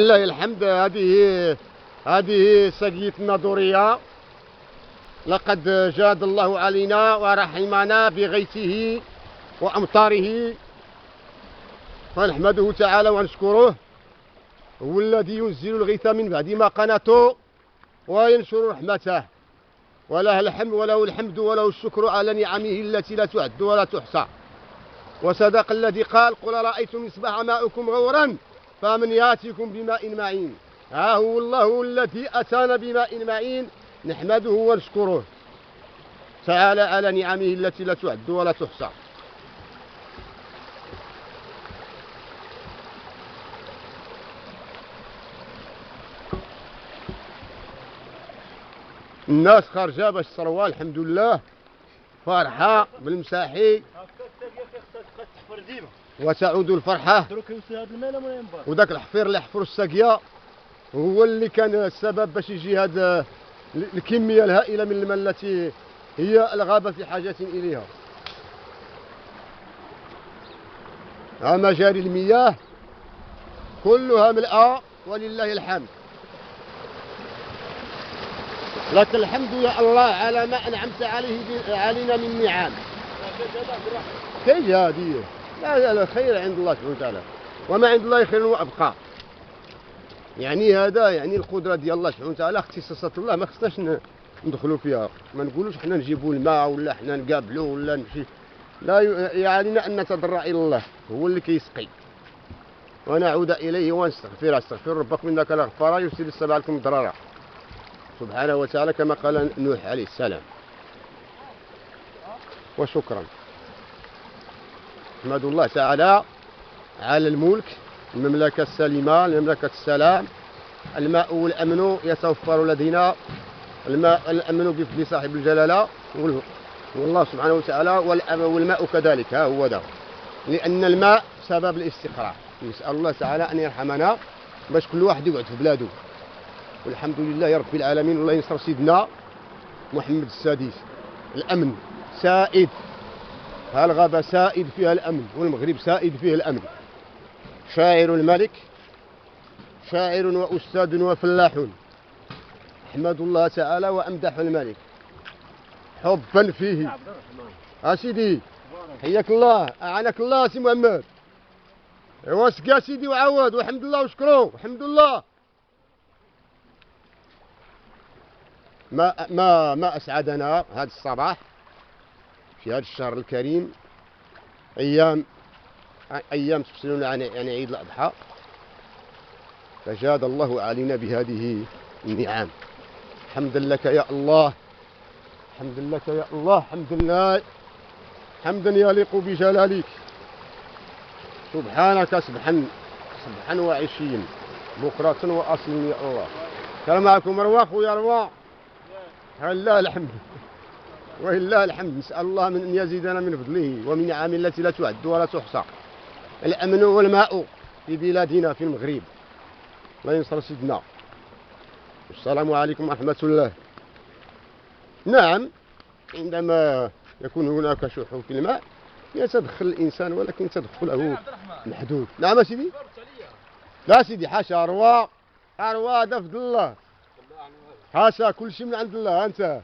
ولله الحمد. هذه سقيتنا دورية. لقد جاد الله علينا ورحمنا بغيثه وأمطاره، فنحمده تعالى ونشكره. هو الذي ينزل الغيث من بعد ما قنطوا وينشر رحمته، وله الحمد وله الشكر على نعمه التي لا تعد ولا تحصى. وصدق الذي قال: قل رأيتم إصبح ماؤكم غورا فمن ياتيكم بماء معين. ها هو الله الذي أتانا بماء معين، نحمده ونشكره تعالى على نعمه التي لا تعد ولا تحصى. الناس خارجه باش تصروها الحمد لله، فرحه بالمساحي وتعود الفرحه. وذاك الحفير اللي حفروا الساقيه هو اللي كان السبب باش يجي هذا الكميه الهائله من الماء التي هي الغابه في حاجه اليها. مجاري المياه كلها ملأى ولله الحمد. لك الحمد يا الله على ما أنعمت علينا من نعم. كيف هذه؟ لا خير عند الله سبحانه وتعالى، وما عند الله خير وأبقى. يعني هذا يعني القدرة ديال الله سبحانه وتعالى، اختصاصات الله ما خصناش ندخلوا فيها. ما نقولوش حنا نجيبوا الماء ولا حنا نقابلوا ولا نمشي، لا يعنينا أن نتضرع إلى الله، هو اللي كيسقي. ونعود إليه ونستغفره. استغفر ربكم إنك لغفار يرسل السماء عليكم مدرارا سبحانه وتعالى كما قال نوح عليه السلام. وشكرا. احمد الله تعالى على الملك، المملكة السليمة، المملكة السلام. الماء والأمن يتوفر لدينا، الماء الأمن بفضل صاحب الجلالة والله سبحانه وتعالى، والماء كذلك. ها هو ده، لأن الماء سبب الاستقرار. نسأل الله تعالى أن يرحمنا باش كل واحد يقعد في بلاده. والحمد لله يا رب العالمين. الله ينصر سيدنا محمد السادس. الأمن سائد، الغابة سائد فيها الأمن، والمغرب سائد فيه الأمن. شاعر الملك، شاعر وأستاذ وفلاح، أحمد الله تعالى وأمدح الملك حبا فيه. سيدي حياك الله، أعانك الله سي محمد. واسقى سيدي وعوض، والحمد لله وشكره. الحمد لله. ما أسعدنا هذا الصباح في هذا الشهر الكريم، أيام تفصلون عن عيد الأضحى، فجاد الله علينا بهذه النعم. حمدا لك يا الله، حمدا لك يا الله، حمدا يليق بجلالك. سبحانك سبحا وعشيا بكرة وأصيل يا الله. كان معكم رواح ويا رواح. لله الحمد ولله الحمد. نسأل الله من أن يزيدنا من فضله ومن نعمه التي لا تعد ولا تحصى. الأمن والماء في بلادنا في المغرب. الله ينصر سيدنا. السلام عليكم ورحمة الله. نعم، عندما يكون هناك شح في الماء يتدخل الإنسان، ولكن تدخله محدود. نعم سيدي. لا سيدي حاشا، أروى هذا فضل الله، حاشا كل شيء من عند الله. أنت